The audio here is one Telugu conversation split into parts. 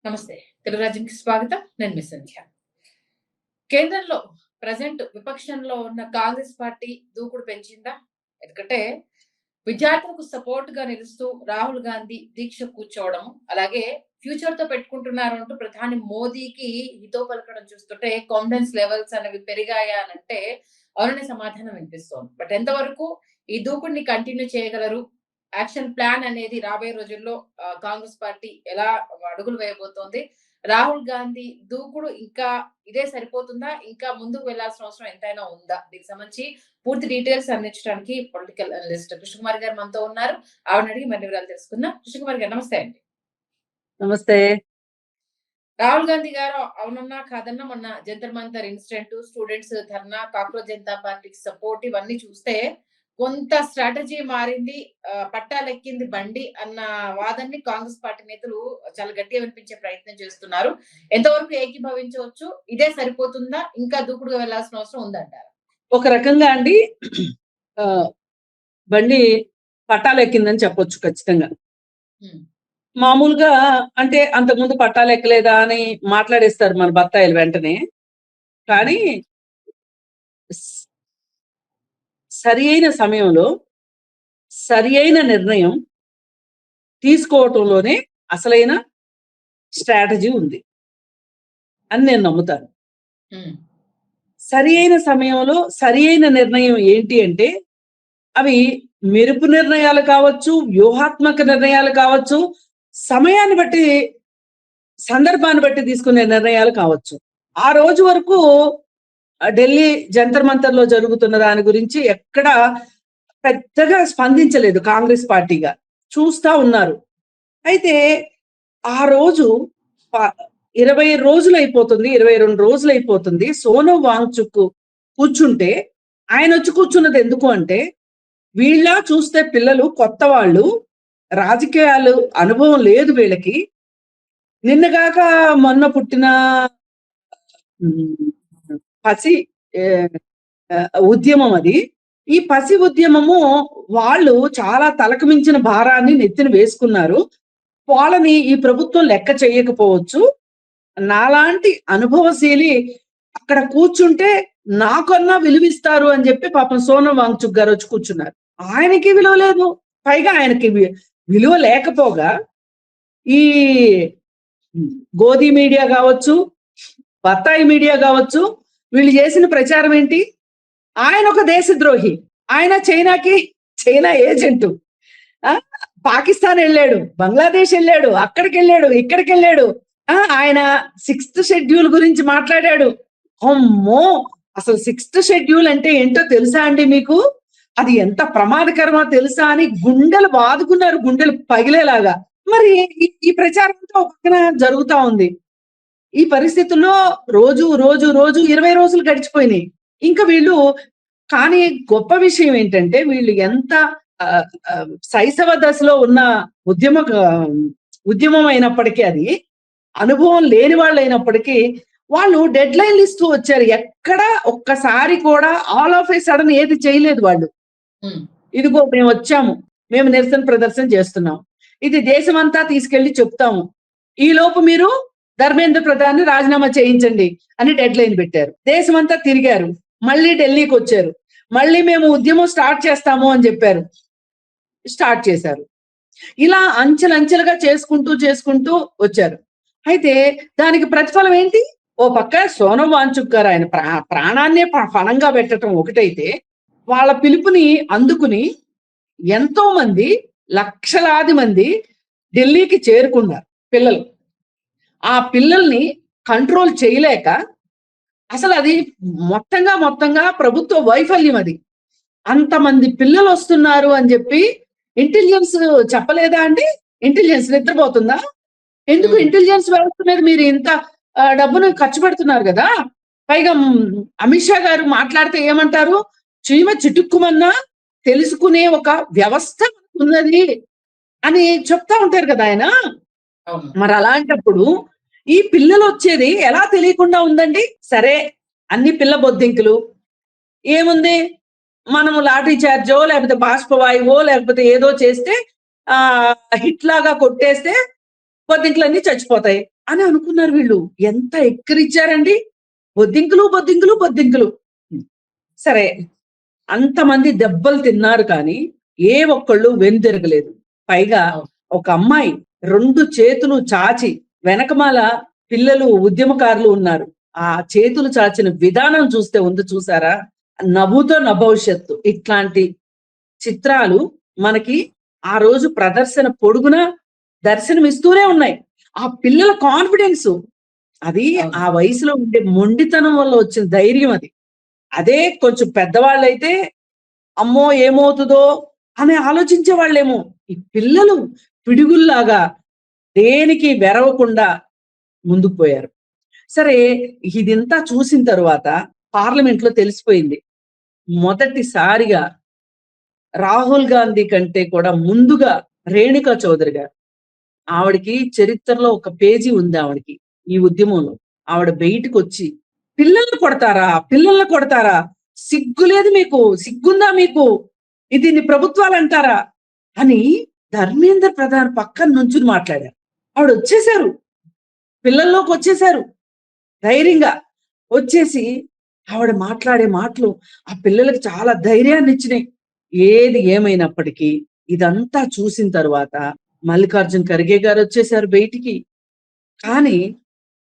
నమస్తే. తెలుగు రాజ్యంకి స్వాగతం. నేను మీ సంధ్య. కేంద్రంలో ప్రెజెంట్ విపక్షంలో ఉన్న కాంగ్రెస్ పార్టీ దూకుడు పెంచిందా? ఎందుకంటే విద్యార్థులకు సపోర్ట్‌గా నిలుస్తూ రాహుల్ గాంధీ దీక్ష కూర్చోవడం, అలాగే ఫ్యూచర్‌తో పెట్టుకుంటున్నారు అంటూ ప్రధాని మోదీకి హితవు పలకడం చూస్తుంటే కాన్ఫిడెన్స్ లెవెల్స్ అనేవి పెరిగాయా అనంటే అవుననే సమాధానం వినిపిస్తోంది. బట్ ఎంతవరకు ఈ దూకుడిని కంటిన్యూ చేయగలరు? యాక్షన్ ప్లాన్ అనేది రాబోయే రోజుల్లో కాంగ్రెస్ పార్టీ ఎలా అడుగులు వేయబోతోంది? రాహుల్ గాంధీ దూకుడు ఇంకా ఇదే సరిపోతుందా? ఇంకా ముందుకు వెళ్లాల్సిన అవసరం ఎంతైనా ఉందా? దీనికి సంబంధించి పూర్తి డీటెయిల్స్ అందించడానికి పొలిటికల్ అనలిస్ట్ కృష్ణకుమారి గారు మనతో ఉన్నారు. ఆవిడని అడిగి మరిన్ని వివరాలు తెలుసుకుందాం. కృష్ణకుమారి గారు నమస్తే అండి. నమస్తే. రాహుల్ గాంధీ గారు అవునన్నా కాదన్నా మొన్న జంతర్ మంతర్ ఇన్సిడెంట్, స్టూడెంట్స్ ధర్నా, కాక్రోచ్ జనతా పార్టీకి సపోర్ట్ ఇవన్నీ చూస్తే కొంత స్ట్రాటజీ మారింది. పట్టాలెక్కింది బండి అన్న వాదనని కాంగ్రెస్ పార్టీ నేతలు చాలా గట్టిగా వినిపించే ప్రయత్నం చేస్తున్నారు. ఎంతవరకు ఏకీభవించవచ్చు? ఇదే సరిపోతుందా? ఇంకా దూకుడుగా వెళ్లాల్సిన అవసరం ఉందంటారా? ఒక రకంగా అండి బండి పట్టాలెక్కిందని చెప్పొచ్చు ఖచ్చితంగా. మామూలుగా అంటే అంతకుముందు పట్టాలెక్కలేదా అని మాట్లాడేస్తారు మన బత్తాయిలు వెంటనే. కానీ సరి అయిన సమయంలో సరి అయిన నిర్ణయం తీసుకోవటంలోనే అసలైన స్ట్రాటజీ ఉంది అని నేను నమ్ముతాను. సరి అయిన సమయంలో సరి అయిన నిర్ణయం ఏంటి అంటే అవి మెరుపు నిర్ణయాలు కావచ్చు, వ్యూహాత్మక నిర్ణయాలు కావచ్చు, సమయాన్ని బట్టి సందర్భాన్ని బట్టి తీసుకునే నిర్ణయాలు కావచ్చు. ఆ రోజు వరకు ఢిల్లీ జంతర్ మంతర్ లో జరుగుతున్న దాని గురించి ఎక్కడ పెద్దగా స్పందించలేదు కాంగ్రెస్ పార్టీగా, చూస్తా ఉన్నారు. అయితే ఆ రోజు 20 రోజులు అయిపోతుంది, 22 రోజులు అయిపోతుంది. సోనం వాంగ్చుక్ కూర్చుంటే ఆయన వచ్చి కూర్చున్నది ఎందుకు అంటే, వీళ్ళ చూస్తే పిల్లలు కొత్త వాళ్ళు, రాజకీయాలు అనుభవం లేదు వీళ్ళకి. నిన్నగాక మొన్న పుట్టిన పసి ఉద్యమం అది. ఈ పసి ఉద్యమము వాళ్ళు చాలా తలకు మించిన భారాన్ని నెత్తిన వేసుకున్నారు. వాళ్ళని ఈ ప్రభుత్వం లెక్క చేయకపోవచ్చు. నాలాంటి అనుభవశీలి అక్కడ కూర్చుంటే నాకన్నా విలువిస్తారు అని చెప్పి పాపం సోనం వాంగ్చుక్ గారు వచ్చి కూర్చున్నారు. ఆయనకి విలువ లేదు. పైగా ఆయనకి విలువ లేకపోగా ఈ గోధి మీడియా కావచ్చు, బత్తాయి మీడియా కావచ్చు, వీళ్ళు చేసిన ప్రచారం ఏంటి? ఆయన ఒక దేశద్రోహి, ఆయన చైనా ఏజెంటు, పాకిస్తాన్ వెళ్ళాడు, బంగ్లాదేశ్ వెళ్ళాడు, అక్కడికి వెళ్ళాడు, ఇక్కడికి వెళ్ళాడు. ఆయన 6th షెడ్యూల్ గురించి మాట్లాడాడు. అమ్మో, అసలు 6th షెడ్యూల్ అంటే ఏంటో తెలుసా అండి మీకు? అది ఎంత ప్రమాదకరమో తెలుసా అని గుండెలు బాదుకున్నారు, గుండెలు పగిలేలాగా. మరి ఈ ప్రచారంతో ఒక పక్కన జరుగుతా ఉంది. ఈ పరిస్థితుల్లో రోజు 20 రోజులు గడిచిపోయినాయి. ఇంకా వీళ్ళు, కానీ గొప్ప విషయం ఏంటంటే వీళ్ళు ఎంత శైశవ దశలో ఉన్న ఉద్యమం అయినప్పటికీ, అది అనుభవం లేని వాళ్ళు అయినప్పటికీ వాళ్ళు డెడ్ లైన్లు ఇస్తూ వచ్చారు. ఎక్కడ ఒక్కసారి కూడా ఆల్ ఆఫ్ ఏ సడన్ ఏది చేయలేదు వాళ్ళు. ఇదిగో మేము వచ్చాము, మేము నిరసన ప్రదర్శన చేస్తున్నాం, ఇది దేశమంతా తీసుకెళ్లి చెప్తాము, ఈ లోపు మీరు ధర్మేంద్ర ప్రధాన్ రాజీనామా చేయించండి అని డెడ్ లైన్ పెట్టారు. దేశమంతా తిరిగారు, మళ్ళీ ఢిల్లీకి వచ్చారు, మళ్ళీ మేము ఉద్యమం స్టార్ట్ చేస్తాము అని చెప్పారు, స్టార్ట్ చేశారు. ఇలా అంచెలంచెలుగా చేసుకుంటూ వచ్చారు. అయితే దానికి ప్రతిఫలం ఏంటి? ఓ పక్క సోనం వాంగ్చుక్ గారు ఆయన ప్రాణాన్నే పణంగా పెట్టడం ఒకటైతే, వాళ్ళ పిలుపుని అందుకుని ఎంతో మంది, లక్షలాది మంది ఢిల్లీకి చేరుకున్నారు పిల్లలు. ఆ పిల్లల్ని కంట్రోల్ చేయలేక అసలు అది మొత్తంగా ప్రభుత్వ వైఫల్యం. అది అంతమంది పిల్లలు వస్తున్నారు అని చెప్పి ఇంటెలిజెన్స్ చెప్పలేదా అండి? ఇంటెలిజెన్స్ నిద్రపోతుందా? ఎందుకు ఇంటెలిజెన్స్ వ్యవస్థ మీద మీరు ఇంత డబ్బును ఖర్చు పెడుతున్నారు కదా? పైగా అమిత్ షా గారు మాట్లాడితే ఏమంటారు? చీమ చిటుక్కుమన్నా తెలుసుకునే ఒక వ్యవస్థ ఉన్నది అని చెప్తా ఉంటారు కదా ఆయన. మరి అలాంటప్పుడు ఈ పిల్లలు వచ్చేది ఎలా తెలియకుండా ఉందండి? సరే, అన్ని పిల్ల బొద్దింకులు ఏముంది, మనము లాఠీ చార్జో లేకపోతే బాష్పవాయువో లేకపోతే ఏదో చేస్తే హిట్ లాగా కొట్టేస్తే బొద్దింకులన్నీ చచ్చిపోతాయి. అని అనుకున్నారు వీళ్ళు. ఎంత ఎక్కిరిచ్చారండి, బొద్దింకులు. సరే, అంతమంది దెబ్బలు తిన్నారు కానీ ఏ ఒక్కళ్ళు వెనుదిరగలేదు. పైగా ఒక అమ్మాయి 2 చేతులు చాచి, వెనకమాల పిల్లలు ఉద్యమకారులు ఉన్నారు. ఆ చేతులు చాచిన విధానం చూస్తే ఉంది చూసారా, నవ్వుతో నభవిష్యత్తు. ఇట్లాంటి చిత్రాలు మనకి ఆ రోజు ప్రదర్శన పొడుగున దర్శనమిస్తూనే ఉన్నాయి. ఆ పిల్లల కాన్ఫిడెన్స్ అది, ఆ వయసులో ఉండే మొండితనం వల్ల వచ్చిన ధైర్యం అది. అదే కొంచెం పెద్దవాళ్ళైతే అమ్మో ఏమవుతుందో అని ఆలోచించే వాళ్ళేమో. ఈ పిల్లలు పిడుగుల్లాగా దేనికి వెరవకుండా ముందుకు పోయారు. సరే, ఇదంతా చూసిన తరువాత పార్లమెంట్ లో తెలిసిపోయింది, మొదటిసారిగా రాహుల్ గాంధీ కంటే కూడా ముందుగా రేణుకా చౌదరి గారు, ఆవిడకి చరిత్రలో ఒక పేజీ ఉంది ఆవిడకి ఈ ఉద్యమంలో. ఆవిడ బయటకు వచ్చి పిల్లల్ని కొడతారా, సిగ్గు లేదు మీకు, సిగ్గుందా మీకు, ఇది ప్రభుత్వాలు అంటారా అని ధర్మేంద్ర ప్రధాన్ పక్కన నుంచుని మాట్లాడారు. ఆవిడ వచ్చేసారు, పిల్లల్లోకి వచ్చేసారు, ధైర్యంగా వచ్చేసి ఆవిడ మాట్లాడే మాటలు ఆ పిల్లలకి చాలా ధైర్యాన్ని ఇచ్చినాయి. ఏది ఏమైనప్పటికీ ఇదంతా చూసిన తర్వాత మల్లికార్జున్ ఖర్గే గారు వచ్చేసారు బయటికి. కానీ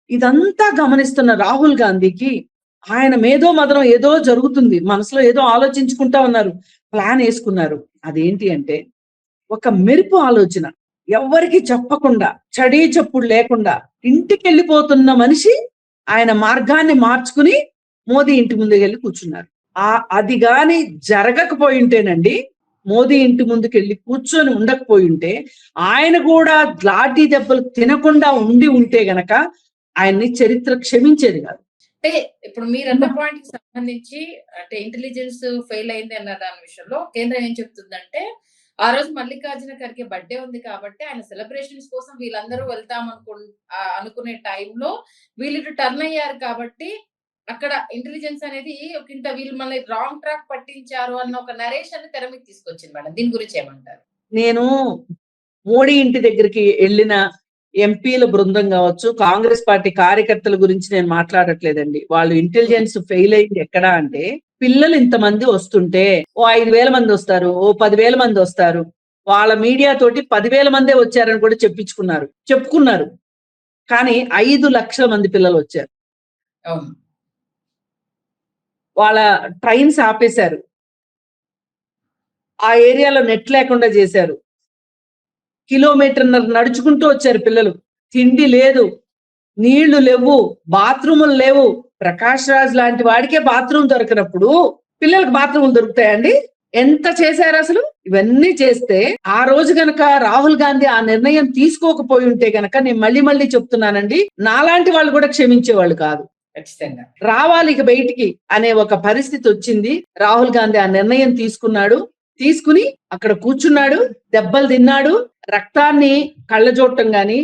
ఇదంతా గమనిస్తున్న రాహుల్ గాంధీకి ఆయన మేధో మదనం ఏదో జరుగుతుంది, మనసులో ఏదో ఆలోచించుకుంటా ఉన్నారు, ప్లాన్ వేసుకున్నారు. అదేంటి అంటే, ఒక మెరుపు ఆలోచన, ఎవ్వరికి చెప్పకుండా, చడీ చప్పుడు లేకుండా ఇంటికి వెళ్ళిపోతున్న మనిషి ఆయన మార్గాన్ని మార్చుకుని మోదీ ఇంటి ముందుకు వెళ్ళి కూర్చున్నారు. అది గాని జరగకపోయి ఉంటేనండి, మోదీ ఇంటి ముందుకు వెళ్ళి కూర్చొని ఉండకపోయి ఉంటే, ఆయన కూడా లాఠీ దెబ్బలు తినకుండా ఉండి ఉంటే గనక ఆయన్ని చరిత్ర క్షమించేది కాదు. అంటే ఇప్పుడు మీరు అన్న పాయింట్ కి సంబంధించి, అంటే ఇంటెలిజెన్స్ ఫెయిల్ అయింది అన్న దాని విషయంలో కేంద్రం ఏం చెప్తుందంటే, ఆ రోజు మల్లికార్జున ఖర్గే బర్త్డే ఉంది కాబట్టి ఆయన సెలబ్రేషన్స్ కోసం వీళ్ళందరూ వెళ్తాం అనుకునే టైంలో వీళ్ళు టర్న్ అయ్యారు కాబట్టి అక్కడ ఇంటెలిజెన్స్ అనేది ఒక ఇంత వీళ్ళు మళ్ళీ రాంగ్ ట్రాక్ పట్టించారు అన్న ఒక నరేషన్ తెర మీద తీసుకొచ్చింది మేడం. దీని గురించి ఏమంటారు? నేను మోడీ ఇంటి దగ్గరికి వెళ్ళిన ఎంపీల బృందం కావచ్చు, కాంగ్రెస్ పార్టీ కార్యకర్తల గురించి నేను మాట్లాడట్లేదండి. వాళ్ళు ఇంటెలిజెన్స్ ఫెయిల్ అయింది ఎక్కడ అంటే, పిల్లలు ఇంతమంది వస్తుంటే ఓ 5,000 మంది వస్తారు, ఓ 10,000 మంది వస్తారు, వాళ్ళ మీడియా తోటి 10,000 మందే వచ్చారని కూడా చెప్పుకున్నారు. కానీ 5 లక్షల మంది పిల్లలు వచ్చారు. వాళ్ళ ట్రైన్స్ ఆపేశారు, ఆ ఏరియాలో నెట్ లేకుండా చేశారు, కిలోమీటర్న్నర నడుచుకుంటూ వచ్చారు పిల్లలు. తిండి లేదు, నీళ్లు లేవు, బాత్రూములు లేవు. ప్రకాష్ రాజ్ లాంటి వాడికే బాత్రూమ్ దొరకనప్పుడు పిల్లలకు బాత్రూములు దొరుకుతాయండి? ఎంత చేశారు అసలు? ఇవన్నీ చేస్తే ఆ రోజు గనక రాహుల్ గాంధీ ఆ నిర్ణయం తీసుకోకపోయి ఉంటే గనక, నేను మళ్ళీ చెప్తున్నానండి, నాలాంటి వాళ్ళు కూడా క్షమించేవాళ్ళు కాదు. ఖచ్చితంగా రావాలి ఇక బయటికి అనే ఒక పరిస్థితి వచ్చింది. రాహుల్ గాంధీ ఆ నిర్ణయం తీసుకుని అక్కడ కూర్చున్నాడు, దెబ్బలు తిన్నాడు, రక్తాన్ని కళ్ళజోడటం గాని,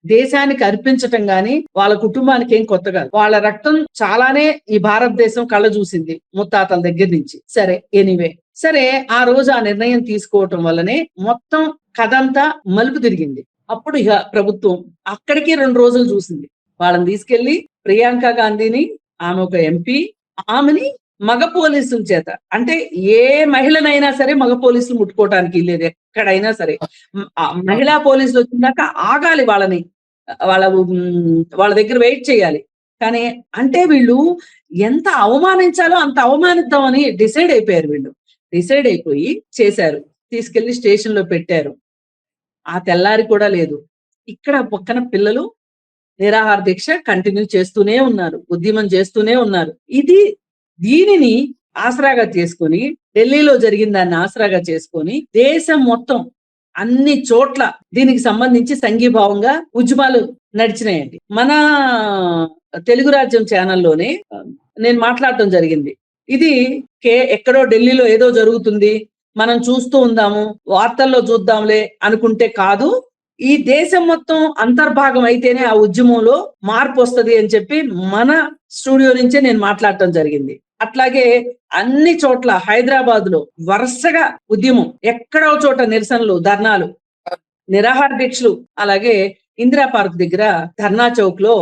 దేశానికి అర్పించటం గాని వాళ్ళ కుటుంబానికి ఏం కొత్త కాదు. వాళ్ళ రక్తం చాలానే ఈ భారతదేశం కళ్ళ చూసింది ముత్తాతల దగ్గర నుంచి. సరే, ఆ రోజు ఆ నిర్ణయం తీసుకోవటం వల్లనే మొత్తం కథంతా మలుపు తిరిగింది. అప్పుడు ఇక ప్రభుత్వం అక్కడికి 2 రోజులు చూసింది. వాళ్ళని తీసుకెళ్లి ప్రియాంక గాంధీని, ఆమె ఒక ఎంపీ, ఆమెని మగ పోలీసుల చేత, అంటే ఏ మహిళనైనా సరే మగ పోలీసులు ముట్టుకోవటానికి లేదు ఎక్కడైనా సరే. మహిళా పోలీసులు వచ్చినాక ఆగాలి, వాళ్ళ దగ్గర వెయిట్ చేయాలి. కానీ అంటే వీళ్ళు ఎంత అవమానించాలో అంత అవమానిద్దామని డిసైడ్ అయిపోయి చేశారు. తీసుకెళ్లి స్టేషన్ లో పెట్టారు. ఆ తెల్లారి కూడా లేదు. ఇక్కడ పక్కన పిల్లలు నిరాహార దీక్ష కంటిన్యూ చేస్తూనే ఉన్నారు, ఉద్యమం చేస్తూనే ఉన్నారు. దీనిని ఆసరాగా చేసుకొని, ఢిల్లీలో జరిగిన దాన్ని ఆసరాగా చేసుకొని దేశం మొత్తం అన్ని చోట్ల దీనికి సంబంధించి సంఘీభావంగా ఉద్యమాలు నడిచినాయండి. మన తెలుగు రాజ్యం ఛానల్లోనే నేను మాట్లాడటం జరిగింది. ఇది ఎక్కడో ఢిల్లీలో ఏదో జరుగుతుంది, మనం చూస్తూ ఉందాము, వార్తల్లో చూద్దాంలే అనుకుంటే కాదు, ఈ దేశం మొత్తం అంతర్భాగం అయితేనే ఆ ఉద్యమంలో మార్పు వస్తుంది అని చెప్పి మన స్టూడియో నుంచే నేను మాట్లాడటం జరిగింది. అట్లాగే అన్ని చోట్ల హైదరాబాద్ లో వరుసగా ఉద్యమం, ఎక్కడో చోట నిరసనలు, ధర్నాలు, నిరాహార దీక్షలు, అలాగే ఇందిరా పార్క్ దగ్గర ధర్నా చౌక్ లో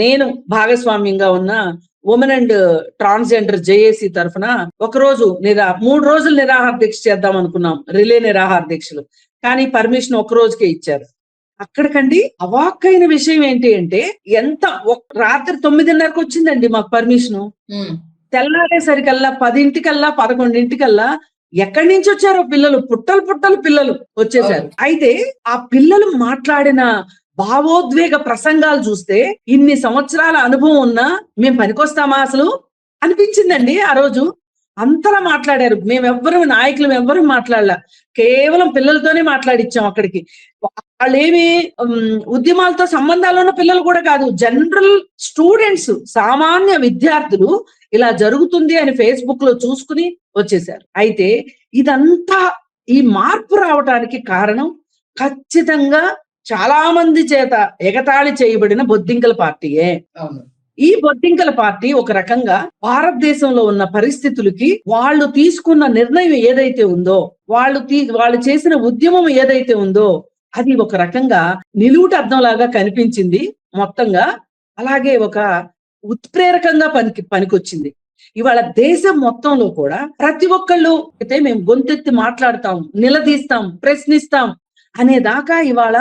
నేను భాగస్వామ్యంగా ఉన్న ఉమెన్ అండ్ ట్రాన్స్జెండర్ జేఏసీ తరఫున 3 రోజులు నిరాహార దీక్ష చేద్దాం అనుకున్నాం, రిలే నిరాహార దీక్షలు. కానీ పర్మిషన్ 1 రోజుకే ఇచ్చారు. అక్కడికండి అవాక్కైన విషయం ఏంటి అంటే, రాత్రి 9:30కి వచ్చిందండి మాకు పర్మిషన్. తెల్లారేసరికల్లా 10ంటికల్లా 11ంటికల్లా ఎక్కడి నుంచి వచ్చారో పిల్లలు, పుట్టలు పిల్లలు వచ్చేసారు. అయితే ఆ పిల్లలు మాట్లాడిన భావోద్వేగ ప్రసంగాలు చూస్తే ఇన్ని సంవత్సరాల అనుభవం ఉన్నా మేము పనికొస్తామా అసలు అనిపించిందండి. ఆ రోజు అంతలా మాట్లాడారు. నాయకులు ఎవ్వరూ మాట్లాడలా, కేవలం పిల్లలతోనే మాట్లాడిచ్చాం. అక్కడికి వాళ్ళేమి ఉద్యమాలతో సంబంధాలు ఉన్న పిల్లలు కూడా కాదు, జనరల్ స్టూడెంట్స్, సామాన్య విద్యార్థులు ఇలా జరుగుతుంది అని ఫేస్బుక్ లో చూసుకుని వచ్చేసారు. అయితే ఇదంతా, ఈ మార్పు రావటానికి కారణం ఖచ్చితంగా చాలా మంది చేత ఎగతాళి చేయబడిన బొద్దింకల పార్టీయే. ఈ బొద్దింకల పార్టీ ఒక రకంగా భారతదేశంలో ఉన్న పరిస్థితులకి వాళ్ళు తీసుకున్న నిర్ణయం ఏదైతే ఉందో, వాళ్ళు చేసిన ఉద్యమం ఏదైతే ఉందో అది ఒక రకంగా నిలువుట అర్థంలాగా కనిపించింది మొత్తంగా. అలాగే ఒక ఉత్ప్రేరకంగా పనికొచ్చింది. ఇవాళ దేశం మొత్తంలో కూడా ప్రతి ఒక్కళ్ళు అయితే మేము గొంతెత్తి మాట్లాడతాం, నిలదీస్తాం, ప్రశ్నిస్తాం అనేదాకా ఇవాళ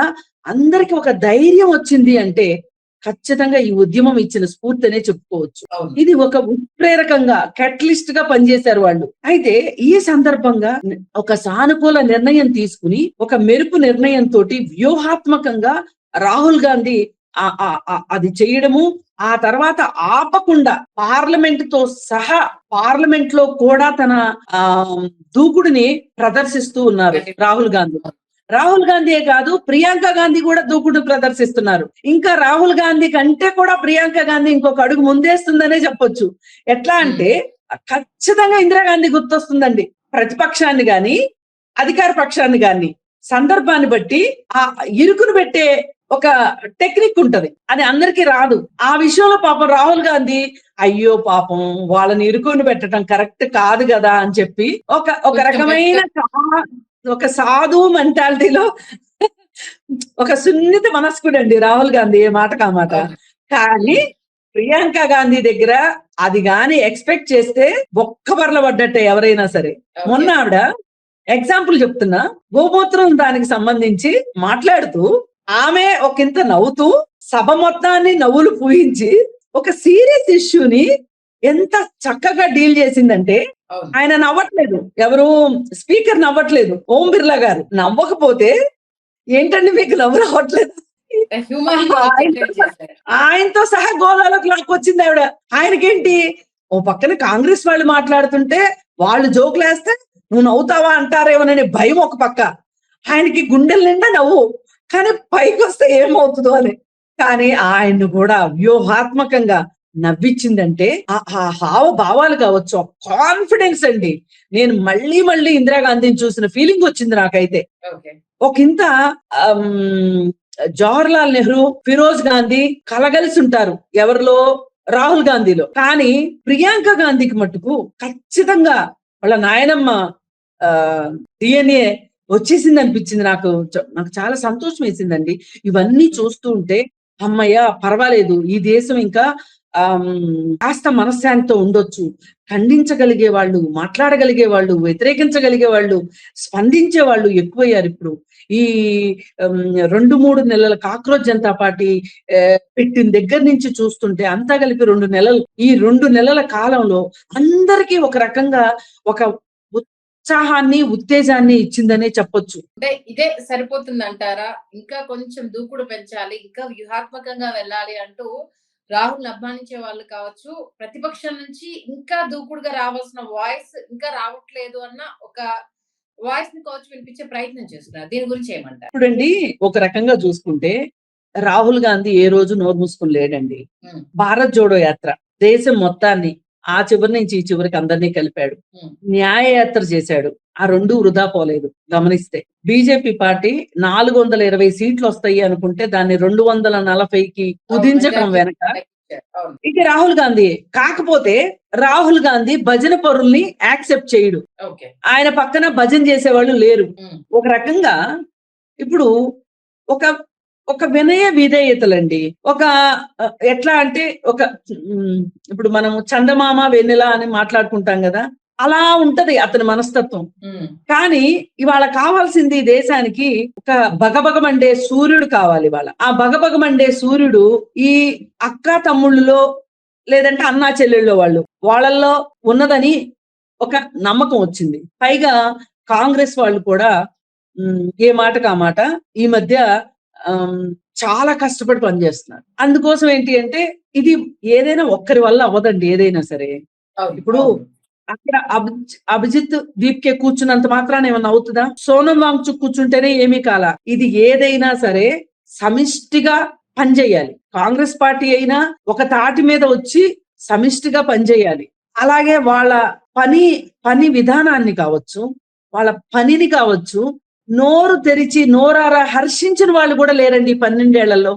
అందరికి ఒక ధైర్యం వచ్చింది అంటే ఖచ్చితంగా ఈ ఉద్యమం ఇచ్చిన స్ఫూర్తినే చెప్పుకోవచ్చు. ఇది ఒక ఉత్ప్రేరకంగా, కెటలిస్ట్ గా పనిచేశారు వాళ్ళు. అయితే ఈ సందర్భంగా ఒక సానుకూల నిర్ణయం తీసుకుని, ఒక మెరుపు నిర్ణయంతో వ్యూహాత్మకంగా రాహుల్ గాంధీ అది చేయడము, ఆ తర్వాత ఆపకుండా పార్లమెంట్ లో కూడా తన దూకుడిని ప్రదర్శిస్తూ ఉన్నారు రాహుల్ గాంధీయే కాదు, ప్రియాంక గాంధీ కూడా దూకుడు ప్రదర్శిస్తున్నారు. ఇంకా రాహుల్ గాంధీ కంటే కూడా ప్రియాంక గాంధీ ఇంకొక అడుగు ముందేస్తుందనే చెప్పొచ్చు. ఎట్లా అంటే ఖచ్చితంగా ఇందిరాగాంధీ గుర్తొస్తుందండి. ప్రతిపక్షాన్ని గాని అధికార పక్షాన్ని గాని సందర్భాన్ని బట్టి ఆ ఇరుకును పెట్టే ఒక టెక్నిక్ ఉంటది, అది అందరికీ రాదు. ఆ విషయంలో పాపం రాహుల్ గాంధీ అయ్యో పాపం వాళ్ళని ఇరుకుని పెట్టడం కరెక్ట్ కాదు కదా అని చెప్పి ఒక రకమైన ఒక సాధు మెంటాలిటీలో ఒక సున్నిత మనస్కుడండి రాహుల్ గాంధీ, ఏ మాట కామాట. కానీ ప్రియాంక గాంధీ దగ్గర అది గాని ఎక్స్పెక్ట్ చేస్తే బొక్కబర్ల పడ్డట్టే ఎవరైనా సరే. మొన్న ఆవిడ ఎగ్జాంపుల్ చెప్తున్నా, గోమూత్రం దానికి సంబంధించి మాట్లాడుతూ ఆమె ఒకంత నవ్వుతూ సభ మొత్తాన్ని నవ్వులు పూయించి ఒక సీరియస్ ఇష్యూని ఎంత చక్కగా డీల్ చేసిందంటే, ఆయన నవ్వట్లేదు, ఎవరు స్పీకర్ నవ్వట్లేదు, ఓం బిర్లా గారు. నవ్వకపోతే ఏంటండి మీకు నవ్వు రావట్లేదు, ఆయనతో సహా గోదాలోకి లాక్కొచ్చింది ఆవిడ. ఆయనకేంటి, ఓ పక్కన కాంగ్రెస్ వాళ్ళు మాట్లాడుతుంటే వాళ్ళు జోకులు వేస్తే నువ్వు నవ్వుతావా అంటారేమోననే భయం ఒక పక్క, ఆయనకి గుండెల నిండా నవ్వు, కానీ పైకి వస్తే ఏమవుతుందో అని. కానీ ఆయన్ను కూడా వ్యూహాత్మకంగా నవ్వించిందంటే ఆ హావభావాలు కావచ్చు, కాన్ఫిడెన్స్ అండి. నేను మళ్ళీ ఇందిరాగాంధీని చూసిన ఫీలింగ్ వచ్చింది నాకైతే. ఒకంత జవహర్లాల్ నెహ్రూ, ఫిరోజ్ గాంధీ కలగలిసి ఉంటారు ఎవరిలో, రాహుల్ గాంధీలో. కానీ ప్రియాంక గాంధీకి మట్టుకు ఖచ్చితంగా వాళ్ళ నాయనమ్మ DNA వచ్చేసింది అనిపించింది. నాకు చాలా సంతోషం వేసిందండి ఇవన్నీ చూస్తూ ఉంటే. అమ్మయ్య పర్వాలేదు, ఈ దేశం ఇంకా కాస్త మనశ్శాంతితో ఉండొచ్చు, ఖండించగలిగే వాళ్ళు, మాట్లాడగలిగే వాళ్ళు, వ్యతిరేకించగలిగే వాళ్ళు, స్పందించే వాళ్ళు ఎక్కువయ్యారు. ఇప్పుడు ఈ 2-3 నెలల కాక్రోచ్ జనతా పార్టీ పెట్టిన దగ్గర నుంచి చూస్తుంటే అంతా కలిపి 2 నెలలు, ఈ 2 నెలల కాలంలో అందరికీ ఒక రకంగా ఒక ఉత్సాహాన్ని, ఉత్తేజాన్ని ఇచ్చిందనే చెప్పొచ్చు. అంటే ఇదే సరిపోతుంది అంటారా? ఇంకా కొంచెం దూకుడు పెంచాలి, ఇంకా వ్యూహాత్మకంగా వెళ్ళాలి అంటూ రాహుల్ అభిమానించే వాళ్ళు కావచ్చు, ప్రతిపక్షం నుంచి ఇంకా దూకుడుగా రావాల్సిన వాయిస్ ఇంకా రావట్లేదు అన్న ఒక వాయిస్ ని కావచ్చు వినిపించే ప్రయత్నం చేస్తున్నారు. దీని గురించి ఏమంటారు? చూడండి, ఒక రకంగా చూసుకుంటే రాహుల్ గాంధీ ఏ రోజు నోరు మూసుకుని లేడండి. భారత్ జోడో యాత్ర దేశం మొత్తాన్ని ఆ చివరి నుంచి ఈ చివరికి అందరినీ కలిపాడు. న్యాయయాత్ర చేశాడు, ఆ 2 వృధా పోలేదు. గమనిస్తే బీజేపీ పార్టీ 420 సీట్లు వస్తాయి అనుకుంటే దాన్ని 240కి కుదించడం వెనక ఇక రాహుల్ గాంధీ. కాకపోతే రాహుల్ గాంధీ భజన పరుల్ని యాక్సెప్ట్ చేయడు, ఆయన పక్కన భజన చేసేవాళ్ళు లేరు. ఒక రకంగా ఇప్పుడు ఒక ఒక వినయ విధేయతలండి. ఒక ఎట్లా అంటే ఒక ఇప్పుడు మనం చందమామ వెన్నెల అని మాట్లాడుకుంటాం కదా, అలా ఉంటది అతని మనస్తత్వం. కానీ ఇవాళ కావాల్సింది దేశానికి ఒక బగబగమండే సూర్యుడు కావాలి. ఇవాళ ఆ బగబగమండే సూర్యుడు ఈ అక్క తమ్ముళ్ళలో లేదంటే అన్నా చెల్లెళ్ళలో వాళ్ళల్లో ఉన్నదని ఒక నమ్మకం వచ్చింది. పైగా కాంగ్రెస్ వాళ్ళు కూడా ఏ మాటకు ఆ మాట ఈ మధ్య చాలా కష్టపడి పనిచేస్తున్నారు. అందుకోసం ఏంటి అంటే ఇది ఏదైనా ఒక్కరి వల్ల అవ్వదండి. ఏదైనా సరే ఇప్పుడు అక్కడ అభిజిత్ దీప్కే కూర్చున్నంత మాత్రాన ఏమన్నా అవుతుందా? సోనం వాంగ్చుక్ కూర్చుంటేనే ఏమీ కాల. ఇది ఏదైనా సరే సమిష్టిగా పనిచేయాలి. కాంగ్రెస్ పార్టీ అయినా ఒక తాటి మీద వచ్చి సమిష్టిగా పనిచేయాలి. అలాగే వాళ్ళ పని విధానాన్ని కావచ్చు, వాళ్ళ పనిని కావచ్చు, నోరు తెరిచి నోరారా హర్షించిన వాళ్ళు కూడా లేరండి 12 ఏళ్లలో.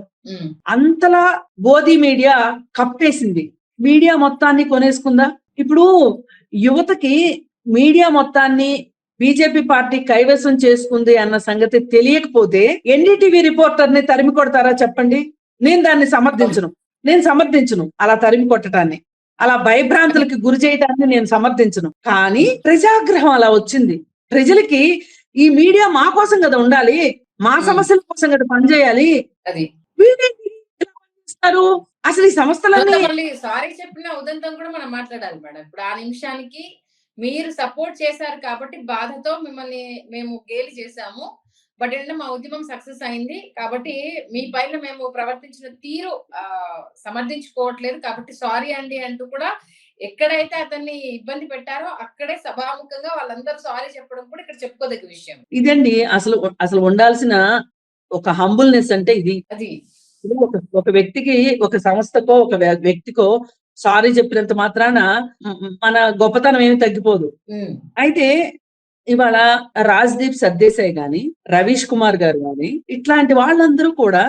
అంతలా బోధి మీడియా కప్పేసింది. మీడియా మొత్తాన్ని కొనేసుకుందా? ఇప్పుడు యువతకి మీడియా మొత్తాన్ని బీజేపీ పార్టీ కైవసం చేసుకుంది అన్న సంగతి తెలియకపోతే ఎన్డీటీవీ రిపోర్టర్ ని తరిమి కొడతారా చెప్పండి? నేను దాన్ని సమర్థించును అలా తరిమి కొట్టడాన్ని, అలా భయభ్రాంతులకి గురి చేయడాన్ని నేను సమర్థించను. కానీ ప్రజాగ్రహం అలా వచ్చింది. ప్రజలకి ఈ మీడియా మా కోసం కదా ఉండాలి, మా సమస్యల కోసం కదా పనిచేయాలి. అది అసలు ఈ సంస్థలన్నీ సారీ చెప్పిన ఉదంతం కూడా మనం మాట్లాడాలి మేడం. ఇప్పుడు ఆ నిమిషానికి మీరు సపోర్ట్ చేశారు కాబట్టి బాధతో మిమ్మల్ని మేము గేలి చేశాము, బట్ ఏంటంటే మా ఉద్యమం సక్సెస్ అయింది కాబట్టి మీ పైన మేము ప్రవర్తించిన తీరు సమర్థించుకోవట్లేదు కాబట్టి సారీ అండి అంటూ కూడా ఎక్కడైతే అతన్ని ఇబ్బంది పెట్టారో అక్కడే సభాముఖంగా వాళ్ళందరూ సారీ చెప్పడం కూడా ఇక్కడ చెప్పుకోదగ్గ విషయం. ఇదండి అసలు ఉండాల్సిన ఒక హంబుల్నెస్ అంటే ఇది. అది ఒక వ్యక్తికి, ఒక సంస్థకో, ఒక వ్యక్తికో సారీ చెప్పినంత మాత్రాన మన గొప్పతనం ఏమి తగ్గిపోదు. అయితే ఇవాళ రాజ్దీప్ సర్దేశాయ్ గాని, రవీష్ కుమార్ గారు గాని, ఇట్లాంటి వాళ్ళందరూ కూడా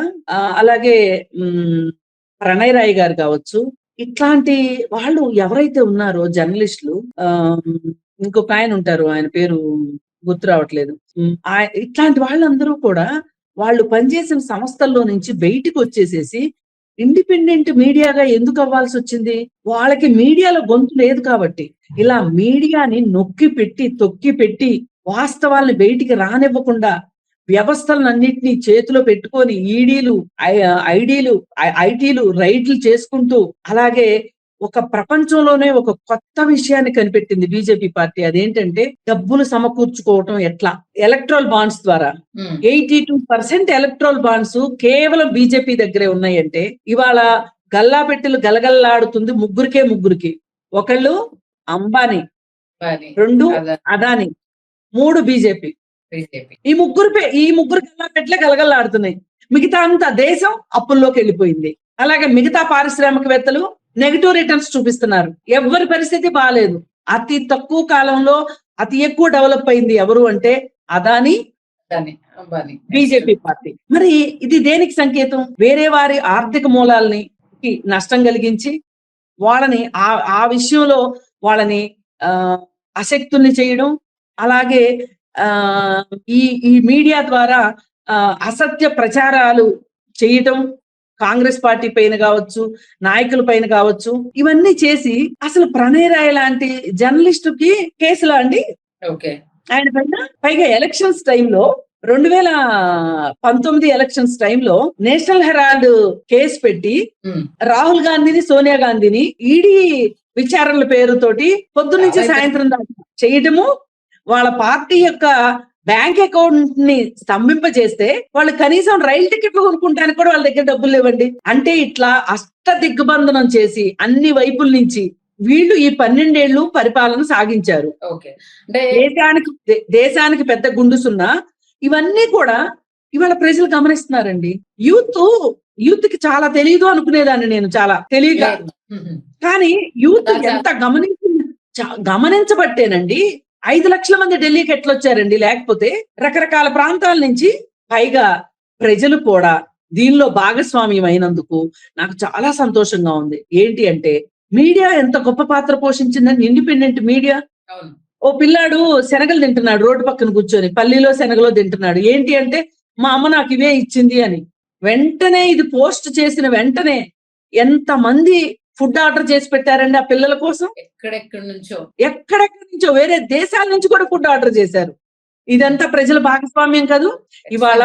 అలాగే ప్రణయ్ రాయ్ గారు కావచ్చు, ఇట్లాంటి వాళ్ళు ఎవరైతే ఉన్నారో జర్నలిస్టులు, ఇంకొక ఆయన ఉంటారు, ఆయన పేరు గుర్తు రావట్లేదు, ఇట్లాంటి వాళ్ళందరూ కూడా వాళ్ళు పనిచేసిన సంస్థల్లో నుంచి బయటికి వచ్చేసేసి ఇండిపెండెంట్ మీడియాగా ఎందుకు అవ్వాల్సి వచ్చింది? వాళ్ళకి మీడియాలో గొంతు లేదు కాబట్టి. ఇలా మీడియాని నొక్కి పెట్టి తొక్కి పెట్టి వాస్తవాల్ని బయటికి రానివ్వకుండా వ్యవస్థలన్నింటినీ చేతిలో పెట్టుకొని ఈడీలు, ఐటీలు రైడ్లు చేసుకుంటూ, అలాగే ఒక ప్రపంచంలోనే ఒక కొత్త విషయాన్ని కనిపెట్టింది బీజేపీ పార్టీ. అదేంటంటే డబ్బులు సమకూర్చుకోవటం ఎట్లా, ఎలక్ట్రల్ బాండ్స్ ద్వారా. 82% ఎలక్ట్రల్ బాండ్స్ కేవలం బీజేపీ దగ్గరే ఉన్నాయంటే ఇవాళ గల్లాపెట్టెలు గలగల్లాడుతుంది ముగ్గురికి. ఒకళ్ళు అంబానీ, 2 అదానీ, 3 బీజేపీ. ఈ ముగ్గురు గల్లాపెట్టెలే గలగల్లాడుతున్నాయి. మిగతా అంతా దేశం అప్పుల్లోకి వెళ్ళిపోయింది. అలాగే మిగతా పారిశ్రామికవేత్తలు నెగటివ్ రిటర్న్స్ చూపిస్తున్నారు. ఎవరి పరిస్థితి బాగాలేదు. అతి తక్కువ కాలంలో అతి ఎక్కువ డెవలప్ అయింది ఎవరు అంటే అదానీ, బీజేపీ పార్టీ. మరి ఇది దేనికి సంకేతం? వేరే వారి ఆర్థిక మూలాల్ని నష్టం కలిగించి వాళ్ళని ఆ విషయంలో వాళ్ళని అశక్తుల్ని చేయడం, అలాగే ఈ మీడియా ద్వారా అసత్య ప్రచారాలు చేయటం, కాంగ్రెస్ పార్టీ పైన కావచ్చు, నాయకుల పైన కావచ్చు, ఇవన్నీ చేసి అసలు ప్రణయ్ రాయ్ లాంటి జర్నలిస్టు కి కేసులా అండి ఆయన పైన. పైగా ఎలక్షన్స్ టైంలో 2019 ఎలక్షన్స్ టైంలో నేషనల్ హెరాల్డ్ కేసు పెట్టి రాహుల్ గాంధీని, సోనియా గాంధీని ఈడీ విచారణల పేరుతోటి పొద్దున్నుంచి సాయంత్రం దాకా చేయటము, వాళ్ళ పార్టీ యొక్క బ్యాంక్ అకౌంట్ ని స్తంభింపజేస్తే వాళ్ళు కనీసం రైలు టికెట్లు కొనుక్కుంటానికి కూడా వాళ్ళ దగ్గర డబ్బులు లేవండి. అంటే ఇట్లా అష్ట దిగ్బంధనం చేసి అన్ని వైపుల నుంచి వీళ్ళు ఈ 12 ఏళ్లు పరిపాలన సాగించారు. దేశానికి పెద్ద గుండుసున్నా ఇవన్నీ కూడా ఇవాళ ప్రజలు గమనిస్తున్నారండి. యూత్ కి చాలా తెలియదు అనుకునేదాన్ని నేను, చాలా తెలియదు. కానీ యూత్ ఎంత గమనించబట్టేనండి 5 లక్షల మంది ఢిల్లీకి ఎట్లొచ్చారండి. లేకపోతే రకరకాల ప్రాంతాల నుంచి. పైగా ప్రజలు కూడా దీనిలో భాగస్వామ్యం అయినందుకు నాకు చాలా సంతోషంగా ఉంది. ఏంటి అంటే మీడియా ఎంత గొప్ప పాత్ర పోషించిందని. Independent media. ఓ పిల్లాడు శనగలు తింటున్నాడు రోడ్డు పక్కన కూర్చొని, పల్లీలో శనగలో తింటున్నాడు. ఏంటి అంటే మా అమ్మ నాకు ఇవే ఇచ్చింది అని. వెంటనే ఇది పోస్ట్ చేసిన వెంటనే ఎంత మంది ఫుడ్ ఆర్డర్ చేసి పెట్టారండి ఆ పిల్లల కోసం. ఎక్కడెక్కడి నుంచో వేరే దేశాల నుంచి కూడా ఫుడ్ ఆర్డర్ చేశారు. ఇదంతా ప్రజల భాగస్వామ్యం కాదు. ఇవాళ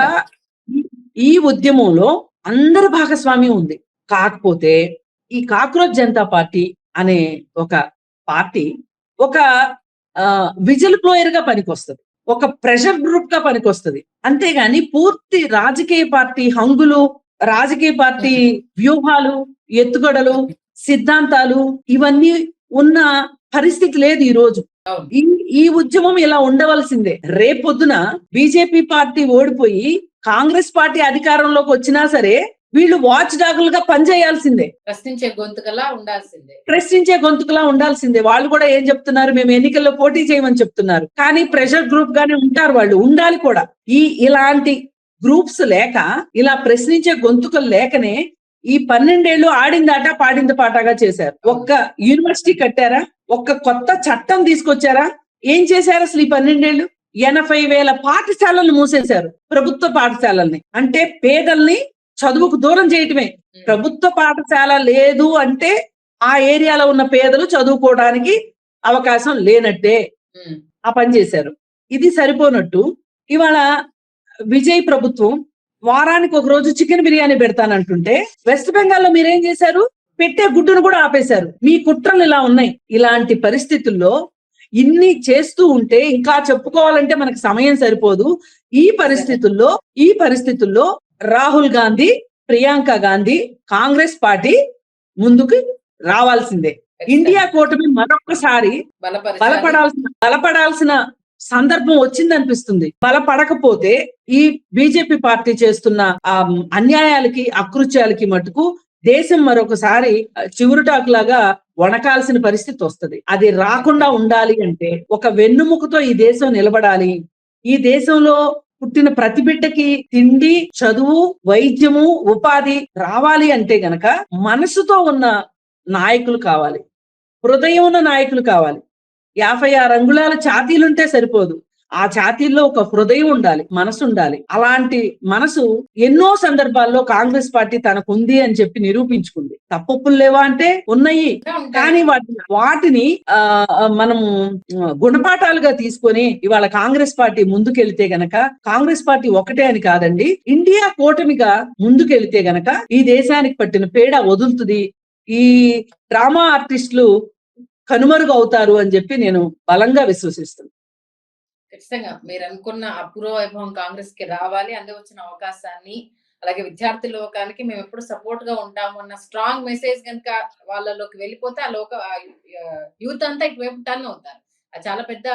ఈ ఉద్యమంలో అందరి భాగస్వామ్యం ఉంది. కాకపోతే ఈ కాక్రోచ్ జనతా పార్టీ అనే ఒక పార్టీ ఒక విజిల్ బ్లోయర్ గా పనికొస్తుంది, ఒక ప్రెషర్ గ్రూప్ గా పనికొస్తుంది. అంతేగాని పూర్తి రాజకీయ పార్టీ హంగులు, రాజకీయ పార్టీ వ్యూహాలు, ఎత్తుగడలు, సిద్ధాంతాలు ఇవన్నీ ఉన్న పరిస్థితి లేదు ఈ రోజు. ఈ ఉద్యమం ఇలా ఉండవలసిందే. రేపొద్దున బీజేపీ పార్టీ ఓడిపోయి కాంగ్రెస్ పార్టీ అధికారంలోకి వచ్చినా సరే వీళ్ళు వాచ్ డాగులుగా పనిచేయాల్సిందే, ప్రశ్నించే గొంతుకలా ఉండాల్సిందే. వాళ్ళు కూడా ఏం చెప్తున్నారు, మేము ఎన్నికల్లో పోటీ చేయమని చెప్తున్నారు. కానీ ప్రెషర్ గ్రూప్ గానే ఉంటారు, వాళ్ళు ఉండాలి కూడా. ఇలాంటి గ్రూప్స్ లేక, ఇలా ప్రశ్నించే గొంతుకలు లేకనే ఈ 12 ఏళ్ళు ఆడిందాట పాడింది పాటగా చేశారు. ఒక్క యూనివర్సిటీ కట్టారా, ఒక్క కొత్త చట్టం తీసుకొచ్చారా? ఏం చేశారు అసలు ఈ 12 ఏళ్ళు? 80,000 పాఠశాలలు మూసేశారు, ప్రభుత్వ పాఠశాలల్ని. అంటే పేదల్ని చదువుకు దూరం చేయటమే. ప్రభుత్వ పాఠశాల లేదు అంటే ఆ ఏరియాలో ఉన్న పేదలు చదువుకోవడానికి అవకాశం లేనట్టే. ఆ పని చేశారు. ఇది సరిపోనట్టు ఇవాళ విజయ్ ప్రభుత్వం వారానికి ఒక రోజు చికెన్ బిర్యానీ పెడతానంటుంటే వెస్ట్ బెంగాల్లో మీరేం చేశారు? పెట్టే గుడ్డును కూడా ఆపేశారు. మీ కుట్రలు ఇలా ఉన్నాయి. ఇలాంటి పరిస్థితుల్లో ఇన్ని చేస్తూ ఉంటే ఇంకా చెప్పుకోవాలంటే మనకు సమయం సరిపోదు. ఈ పరిస్థితుల్లో రాహుల్ గాంధీ, ప్రియాంక గాంధీ, కాంగ్రెస్ పార్టీ ముందుకు రావాల్సిందే. ఇండియా కూటమి మరొకసారి బలపడాల్సిన సందర్భం వచ్చిందనిపిస్తుంది. బలపడకపోతే ఈ బీజేపీ పార్టీ చేస్తున్న అన్యాయాలకి, అకృత్యాలకి మటుకు దేశం మరొకసారి చివురుటాకులాగా వణకాల్సిన పరిస్థితి వస్తుంది. అది రాకుండా ఉండాలి అంటే ఒక వెన్నుముకతో ఈ దేశం నిలబడాలి. ఈ దేశంలో పుట్టిన ప్రతి బిడ్డకి తిండి, చదువు, వైద్యము, ఉపాధి రావాలి అంటే గనక మనసుతో ఉన్న నాయకులు కావాలి, హృదయం ఉన్న నాయకులు కావాలి. 56 అంగుళాల ఛాతీలుంటే సరిపోదు, ఆ ఛాతీల్లో ఒక హృదయం ఉండాలి, మనసు ఉండాలి. అలాంటి మనసు ఎన్నో సందర్భాల్లో కాంగ్రెస్ పార్టీ తనకుంది అని చెప్పి నిరూపించుకుంది. తప్పులు లేవా అంటే ఉన్నాయి, కానీ వాటిని మనము గుణపాఠాలుగా తీసుకొని ఇవాళ కాంగ్రెస్ పార్టీ ముందుకెళ్తే గనక, కాంగ్రెస్ పార్టీ ఒకటే అని కాదండి, ఇండియా కూటమిగా ముందుకెళ్తే గనక ఈ దేశానికి పట్టిన పీడ వదులుతుంది. ఈ డ్రామా ఆర్టిస్టులు కనుమరుగు అవుతారు అని చెప్పి నేను బలంగా విశ్వసిస్తున్నాను. ఖచ్చితంగా మీరు అనుకున్న అపూర్వ వైభవం కాంగ్రెస్ కి రావాలి. అందుకు వచ్చిన అవకాశాన్ని, అలాగే విద్యార్థి లోకానికి మేము ఎప్పుడు సపోర్ట్ గా ఉంటాము అన్న స్ట్రాంగ్ మెసేజ్ కనుక వాళ్ళలోకి వెళ్ళిపోతే ఆ యూత్ అంతా ఇటువైపు టర్న్ అవుతారు. అది చాలా పెద్ద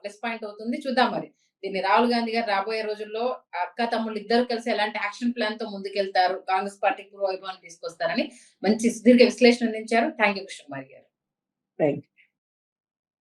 ప్లస్ పాయింట్ అవుతుంది. చూద్దాం మరి దీన్ని రాహుల్ గాంధీ గారు రాబోయే రోజుల్లో అక్క తమ్ముళ్ళు ఇద్దరు కలిసి ఎలాంటి యాక్షన్ ప్లాన్ తో ముందుకెళ్తారు, కాంగ్రెస్ పార్టీ పూర్వ వైభవాన్ని తీసుకొస్తారని మంచి సుదీర్ఘ విశ్లేషణ అందించారు. థ్యాంక్ యూ కృష్ణకుమారి గారు. Thank you.